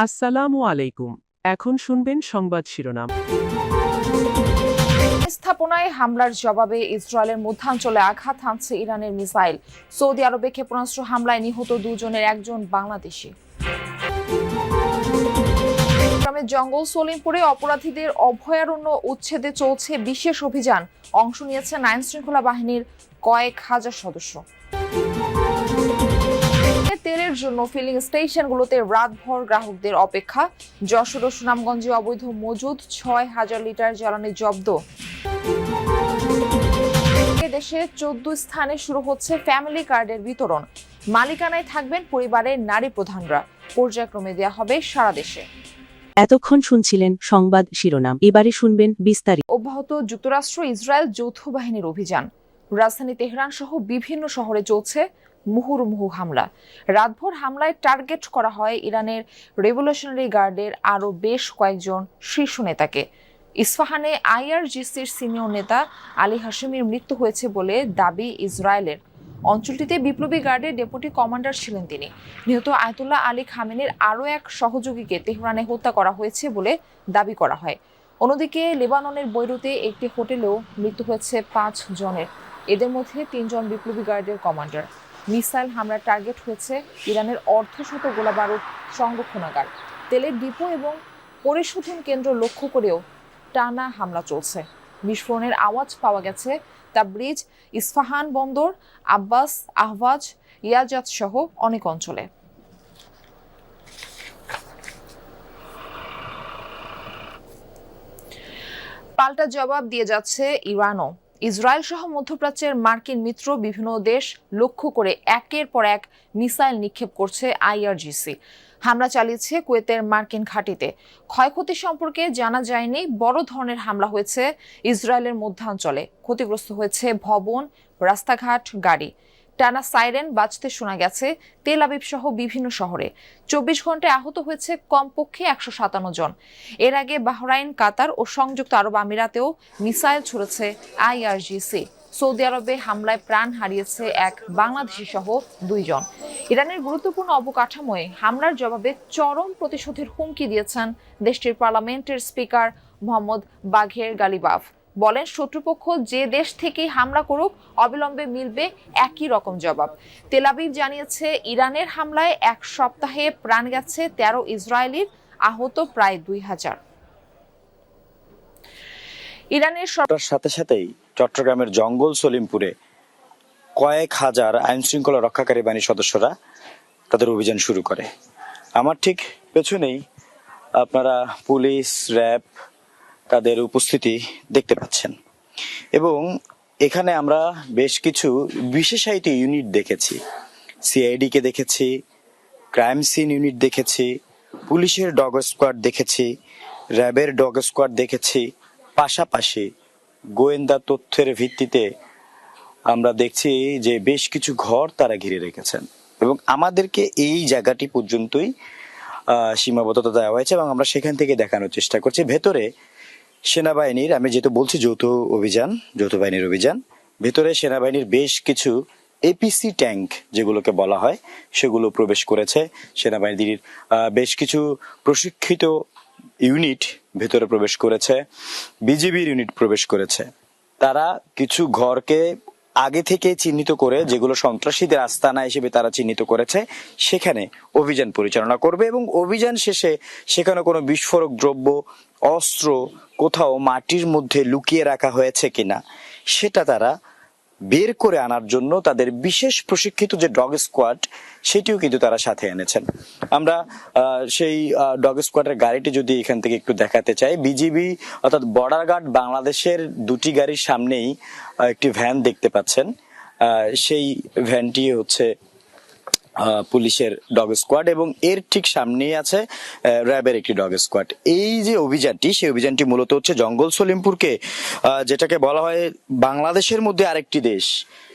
আসসালামু আলাইকুম। এখন শুনবেন সংবাদ শিরোনাম। স্থাপনায় হামলার জবাবে ইসরায়েলের মধ্যাঞ্চলে আঘাত হানছে ইরানের মিসাইল। সৌদি আরবে ক্ষেপণাস্ত্র হামলায় নিহত দুজনের একজন বাংলাদেশি। জঙ্গল সলিমপুরে অপরাধীদের অভয়ারণ্য উচ্ছেদে চলছে বিশেষ অভিযান। অংশ নিয়েছেন আইন শৃঙ্খলা বাহিনীর কয়েক হাজার সদস্য। তেলের জন্য ফিলিং স্টেশনগুলোতে রাতভর গ্রাহকদের অপেক্ষা। যশোর ও সুনামগঞ্জে অবৈধ মজুদ ৬,০০০ লিটার জ্বালানি জব্দ। দেশে ১৪ স্থানে শুরু হচ্ছে ফ্যামিলি কার্ডের বিতরণ। মালিকানায় থাকবেন পরিবারের নারী প্রধানরা। পর্যায়ক্রমে দেয়া হবে সারা দেশে। এতক্ষণ শুনছিলেন সংবাদ শিরোনাম, এবারে শুনবেন বিস্তারিত। অব্যাহত যুক্তরাষ্ট্র ইসরায়েল যৌথ বাহিনীর অভিযান। রাজধানী তেহরান সহ বিভিন্ন শহরে চলছে মুহুর্মুহু হামলা। রাতভর হামলায় টার্গেট করা হয় ইরানের রেভলিউশনারি গার্ডের আরও বেশ কয়েকজন শীর্ষ নেতাকে। ইস্পাহানে আইআরজিসির সিনিয়র নেতা আলী হাশেমির মৃত্যু হয়েছে বলে দাবি ইসরায়েলের। অঞ্চলটিতে বিপ্লবী গার্ডের ডেপুটি কমান্ডার ছিলেন তিনি। নিহত আয়াতুল্লাহ আলী খামেনির আরও এক সহযোগীকে তেহরানে হত্যা করা হয়েছে বলে দাবি করা হয়। অন্যদিকে লেবাননের বৈরুতে একটি হোটেলেও মৃত্যু হয়েছে ৫ জনের। এদের মধ্যে ৩ জন বিপ্লবী গার্ডের কমান্ডার। মিসাইল হামলার টার্গেট হয়েছে ইরানের অর্ধশত গোলাবারুদ সংরক্ষণাগার, তেলের ডিপো এবং পরিশোধন কেন্দ্র লক্ষ্য করেও টানা হামলা চলছে। বিস্ফোরণের আওয়াজ পাওয়া গেছে তাবরিজ, ইস্পাহান বন্দর, আব্বাস, আহওয়াজ, ইয়াজাত সহ অনেক অঞ্চলে। পাল্টা জবাব দিয়ে যাচ্ছে ইরানও। ইসরায়েল সহ মধ্যপ্রাচ্যের মার্কিন মিত্র বিভিন্ন দেশ লক্ষ্য করে একের পর এক মিসাইল নিক্ষেপ করছে আইআরজিসি। হামলা চালিয়েছে কুয়েতের মার্কিন ঘাঁটিতে। ক্ষয়ক্ষতি সম্পর্কে জানা যায়নি। বড় ধরনের হামলা হয়েছে ইসরায়েলের মধ্যাঞ্চলে। ক্ষতিগ্রস্ত হয়েছে ভবন, রাস্তাঘাট, গাড়ি। টানা সাইরেন বাজতে শোনা গেছে তেল আবিব সহ বিভিন্ন শহরে। ২৪ ঘন্টায় আহত হয়েছে কমপক্ষে ১৫৭ জন। এর আগে বাহরাইন, কাতার ও সংযুক্ত আরব আমিরাতেও মিসাইল ছুড়েছে আইআরজিসি। সৌদি আরবে হামলায় প্রাণ হারিয়েছে এক বাংলাদেশি সহ ২ জন। ইরানের গুরুত্বপূর্ণ অবকাঠামোয় হামলার জবাবে চরম প্রতিশোধের হুমকি দিয়েছেন দেশটির পার্লামেন্টের স্পিকার মোহাম্মদ বাঘের গালিবাফ। বলেন, শত্রুপক্ষ যে দেশ থেকেই হামলা করুক অবিলম্বে মিলবে একই রকম জবাব। তেল আবিব জানিয়েছে, ইরানের হামলায় এক সপ্তাহে প্রাণ গেছে ১৩ ইসরায়েলির, আহত প্রায় ২,০০০। ইরানের সাথে সাথেই চট্টগ্রামের জঙ্গল সলিমপুরে কয়েক হাজার আইন শৃঙ্খলা রক্ষাকারী বাহিনীর সদস্যরা তাদের অভিযান শুরু করে। আমার ঠিক পেছনেই আপনারা পুলিশ, র্যাব তাদের উপস্থিতি দেখতে পাচ্ছেন এবং এখানে আমরা বেশ কিছু বিশেষায়িত ইউনিট দেখেছি। সিআইডি কে দেখেছি, ক্রাইম সিন ইউনিট দেখেছি, পুলিশের ডগ স্কোয়াড দেখেছি, র্যাবের ডগ স্কোয়াড দেখেছি। পাশাপাশি গোয়েন্দা তথ্যের ভিত্তিতে আমরা দেখছি যে বেশ কিছু ঘর তারা ঘিরে রেখেছেন এবং আমাদেরকে এই জায়গাটি পর্যন্তই সীমাবদ্ধতা দেওয়া হয়েছে এবং আমরা সেখান থেকে দেখানোর চেষ্টা করছি। ভেতরে সেনাবাহিনীর, আমি যেহেতু বলছি যৌথ বাহিনীর অভিযান, ভেতরে সেনাবাহিনীর বেশ কিছু এপিসি ট্যাঙ্ক যেগুলোকে বলা হয় সেগুলো প্রবেশ করেছে। সেনাবাহিনীর বেশ কিছু প্রশিক্ষিত ইউনিট ভেতরে প্রবেশ করেছে, বিজিবির ইউনিট প্রবেশ করেছে। তারা কিছু ঘরকে আগে থেকে চিহ্নিত করে, যেগুলো সন্ত্রাসীদের আস্তানা হিসেবে তারা চিহ্নিত করেছে, সেখানে অভিযান পরিচালনা করবে এবং অভিযান শেষে সেখানে কোনো বিস্ফোরক দ্রব্য, অস্ত্র কোথাও মাটির মধ্যে লুকিয়ে রাখা হয়েছে কিনা সেটা তারা বের করে আনার জন্য তাদের বিশেষ প্রশিক্ষিত যে ডগ স্কোয়াড সেটিও কিন্তু তারা সাথে এনেছেন। আমরা সেই ডগ স্কোয়াডের গাড়িটি যদি এখান থেকে একটু দেখাতে চাই, বিজিবি অর্থাৎ বর্ডার গার্ড বাংলাদেশের দুটি গাড়ির সামনেই একটি ভ্যান দেখতে পাচ্ছেন। সেই ভ্যানটি হচ্ছে পুলিশের ডগ স্কোয়াড এবং এর ঠিক সামনেই আছে র্যাবের একটি ডগ স্কোয়াড। এই যে অভিযানটি, সেই অভিযানটি মূলত হচ্ছে জঙ্গল সলিমপুরকে, যেটাকে বলা হয় বাংলাদেশের মধ্যে আরেকটি দেশ,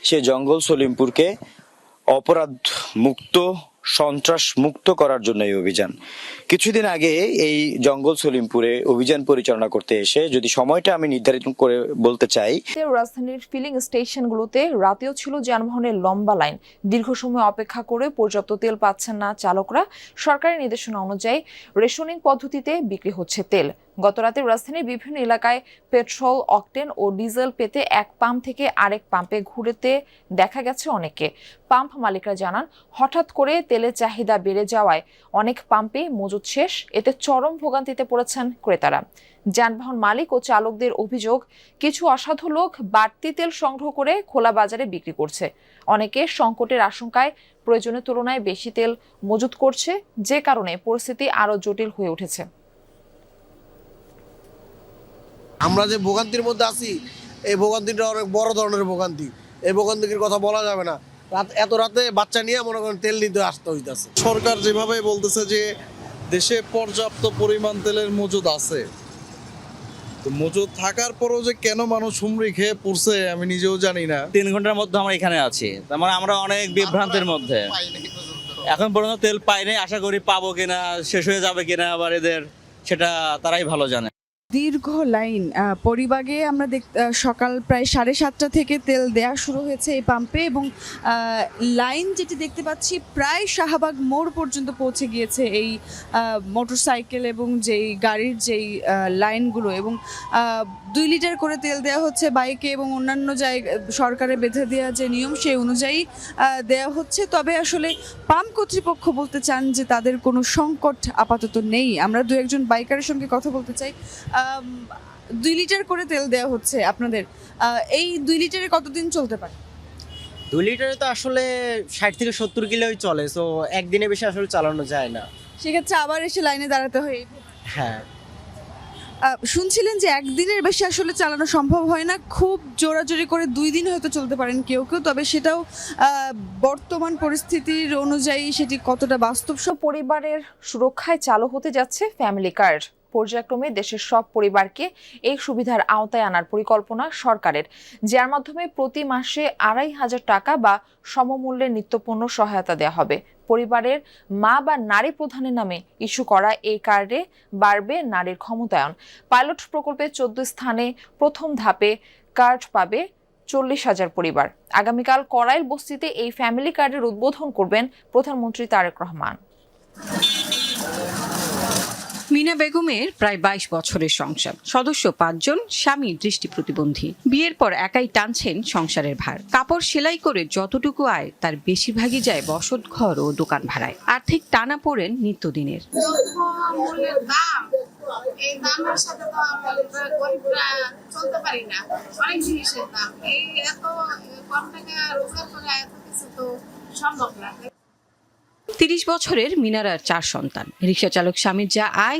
সে জঙ্গল সলিমপুরকে অপরাধ মুক্ত সন্ত্রাস মুক্ত করার জন্য এই অভিযান। কিছুদিন আগে এই জঙ্গল সলিমপুরে অভিযান পরিচালনা করতে এসে যদি সময়টা আমি নির্ধারিত করে বলতে চাই, রাজধানীর ফিলিং স্টেশনগুলোতে রাতেও ছিল যানবাহনের লম্বা লাইন। দীর্ঘ সময় অপেক্ষা করে পর্যাপ্ত তেল পাচ্ছেন না চালকরা। সরকারি নির্দেশনা অনুযায়ী রেশনিং পদ্ধতিতে বিক্রি হচ্ছে তেল। গতরাতে রাজধানীর বিভিন্ন এলাকায় পেট্রোল, অকটেন ও ডিজেল পেতে এক পাম্প থেকে আরেক পাম্পে ঘুরেতে দেখা গেছে অনেকে। পাম্প মালিকরা জানান, হঠাৎ করে তেলের চাহিদা বেড়ে যাওয়ায় অনেক পাম্পে মজুত শেষ। এতে চরম ভোগান্তিতে পড়েছেন ক্রেতারা। যানবাহন মালিক ও চালকদের অভিযোগ, কিছু অসাধু লোক বাড়তি তেল সংগ্রহ করে খোলা বাজারে বিক্রি করছে। অনেকে সংকটের আশঙ্কায় প্রয়োজনের তুলনায় বেশি তেল মজুত করছে, যে কারণে পরিস্থিতি আরো জটিল হয়ে উঠেছে। আমরা যে ভোগান্তির মধ্যে আছি, এই ভোগান্তিটা অনেক বড় ধরনের ভোগান্তি। এই ভোগান্তির কথা বলা যাবে না। এত রাতে বাচ্চা নিয়ে মনে করেন তেল নিতে আসতে হইতেছে। সরকার যেভাবে বলতেছে যে দেশে পর্যাপ্ত পরিমাণ তেলের মজুদ আছে, তো মজুদ থাকার পরও যে কেন মানুষ হুমড়ি খেয়ে পড়ছে আমি নিজেও জানি না। 3 ঘন্টার মধ্যে আমরা এখানে আছি, তার মানে আমরা অনেক বিভ্রান্তের মধ্যে। এখন পর্যন্ত তেল পাই নাই, আশা করি পাবো কিনা, শেষ হয়ে যাবে কিনা আবার এদের, সেটা তারাই ভালো জানে। দীর্ঘ লাইন। পরিবাগে আমরা সকাল প্রায় 7:30 থেকে তেল দেয়া শুরু হয়েছে এই পাম্পে, এবং লাইন যেটি দেখতে পাচ্ছি প্রায় শাহবাগ মোড় পর্যন্ত পৌঁছে গিয়েছে এই মোটরসাইকেল এবং যেই গাড়ির যেই লাইনগুলো, এবং 2 লিটার করে তেল দেওয়া হচ্ছে বাইকে, এবং অন্যান্য সরকারের বেঁধে দেওয়া যে নিয়ম সেই অনুযায়ী দেওয়া হচ্ছে। তবে আসলে পাম্প কর্তৃপক্ষ বলতে চান যে তাদের কোনো সংকট আপাতত নেই। আমরা 2-1 বাইকারের সঙ্গে কথা বলতে চাই। 2 লিটার করে তেল দেওয়া হচ্ছে আপনাদের, এই 2 লিটারে কতদিন চলতে পারে? 2 লিটারে তো আসলে 60 থেকে 70 কিলোই চলে, সো একদিনে বেশি আসলে চালানো যায় না। সেক্ষেত্রে আবার এসে লাইনে দাঁড়াতে হয়। হ্যাঁ, শুনছিলেন যে একদিনের বেশি আসলে চালানো সম্ভব হয় না, খুব জোরাজোরি করে 2 দিন হয়তো চলতে পারেন কেউ কেউ। তবে সেটাও বর্তমান পরিস্থিতির অনুযায়ী সেটি কতটা বাস্তব। পরিবারের সুরক্ষায় চালু হতে যাচ্ছে ফ্যামিলি কার্ড। পর্যায়ক্রমে দেশের সব পরিবারকে এই সুবিধার আওতায় আনার পরিকল্পনা সরকারের, যার মাধ্যমে প্রতি মাসে 2,500 টাকা বা সমমূল্যের নিত্যপণ্য সহায়তা দেওয়া হবে। পরিবারের মা বা নারী প্রধানের নামে ইস্যু করা এই কার্ডে বাড়বে নারীর ক্ষমতায়ন। পাইলট প্রকল্পে 14 স্থানে প্রথম ধাপে কার্ড পাবে 40,000 পরিবার। আগামীকাল করাইল বস্তিতে এই ফ্যামিলি কার্ডের উদ্বোধন করবেন প্রধানমন্ত্রী তারেক রহমান। মিনা বেগমের প্রায় 22 বছরের সংসার, সদস্য 5 জন, স্বামী দৃষ্টি প্রতিবন্ধী। বিয়ের পর একাই টানছেন সংসারের ভার। কাপড় সেলাই করে যতটুকু আয় তার বেশিরভাগই যায় বসত ঘর ও দোকান ভাড়ায়। আর্থিক টানা পড়েন নিত্যদিনের। এই দামের সাথে তো আমরা গরিবরা চলতে পারি না। অনেক জিনিসের দাম, এই এত কম টাকা রোজগার করে এত কিছু তো সম্ভব না। 30 বছরের মিনারার 4 সন্তান। রিকশা চালক স্বামীর যা আয়